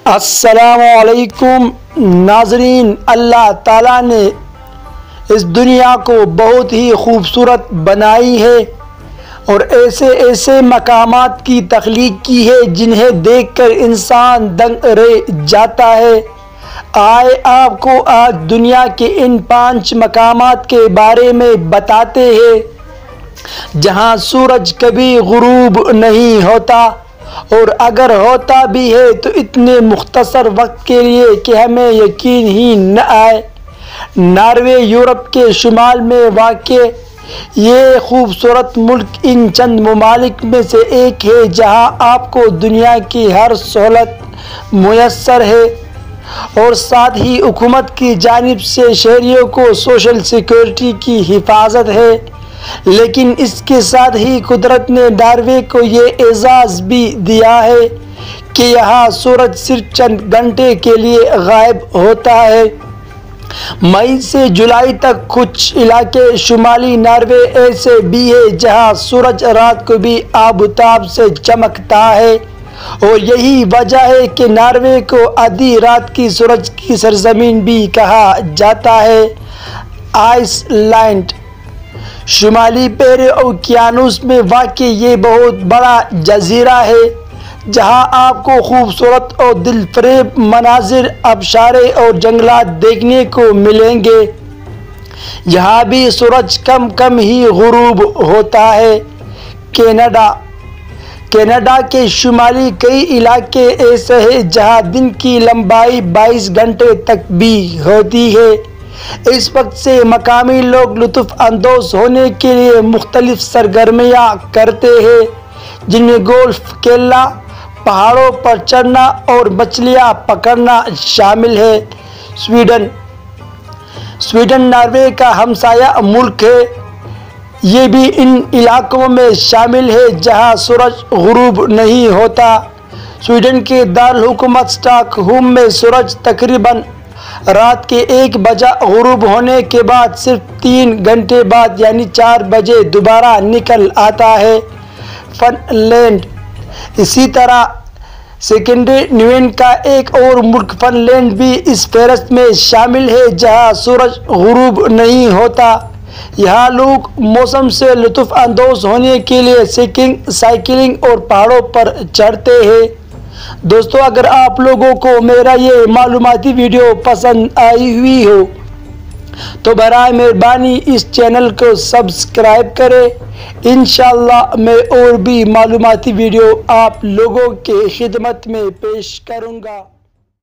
अस्सलामुअलैकुम नाज़रीन, अल्लाह ताला ने इस दुनिया को बहुत ही खूबसूरत बनाई है और ऐसे ऐसे मकामात की तख्लीक की है जिन्हें देखकर इंसान दंग रह जाता है। आए आपको आज दुनिया के इन 5 मकामात के बारे में बताते हैं जहां सूरज कभी गुरूब नहीं होता, और अगर होता भी है तो इतने मुख्तसर वक्त के लिए कि हमें यकीन ही न आए। नॉर्वे यूरोप के शुमाल में वाक़े ये खूबसूरत मुल्क इन चंद ममालिक में से एक है जहां आपको दुनिया की हर सहूलत मुयस्सर है और साथ ही हुकूमत की जानिब से शहरियों को सोशल सिक्योरिटी की हिफाजत है। लेकिन इसके साथ ही कुदरत ने नॉर्वे को ये एजाज़ भी दिया है कि यहाँ सूरज सिर्फ चंद घंटे के लिए गायब होता है। मई से जुलाई तक कुछ इलाके शुमाली नॉर्वे ऐसे भी है जहाँ सूरज रात को भी आबुताब से चमकता है, और यही वजह है कि नॉर्वे को आधी रात की सूरज की सरजमीन भी कहा जाता है। आइसलैंड शुमाली पेरे ओकियानूस में वाक़ ये बहुत बड़ा जजीरा है जहां आपको खूबसूरत और दिलफरेब मनाजिर, आबशारे और जंगलात देखने को मिलेंगे। यहाँ भी सूरज कम कम ही गुरूब होता है। कनाडा के शुमाली कई इलाके ऐसे हैं जहाँ दिन की लंबाई 22 घंटे तक भी होती है। इस वक्त से मकामी लोग लुत्फ़ अंदोज़ होने के लिए मुख्तलिफ सरगर्मियाँ करते हैं जिनमें गोल्फ खेलना, पहाड़ों पर चढ़ना और मछलियाँ पकड़ना शामिल है। स्वीडन नॉर्वे का हमसाया मुल्क है। ये भी इन इलाकों में शामिल है जहां सूरज गुरूब नहीं होता। स्वीडन के दारुल हुकूमत स्टॉकहोम में सूरज तकरीबन रात के 1 बजे गुरूब होने के बाद सिर्फ 3 घंटे बाद यानी 4 बजे दोबारा निकल आता है। फिनलैंड इसी तरह स्कैंडिनेवियन का एक और मुल्क फिनलैंड भी इस फहरिस्त में शामिल है जहां सूरज गुरूब नहीं होता। यहाँ लोग मौसम से लुत्फ़ अंदोज़ होने के लिए स्कीइंग, साइकिलिंग और पहाड़ों पर चढ़ते हैं। दोस्तों, अगर आप लोगों को मेरा ये मालूमाती वीडियो पसंद आई हुई हो तो बराए मेहरबानी इस चैनल को सब्सक्राइब करें। इंशाअल्लाह मैं और भी मालूमाती वीडियो आप लोगों के खिदमत में पेश करूँगा।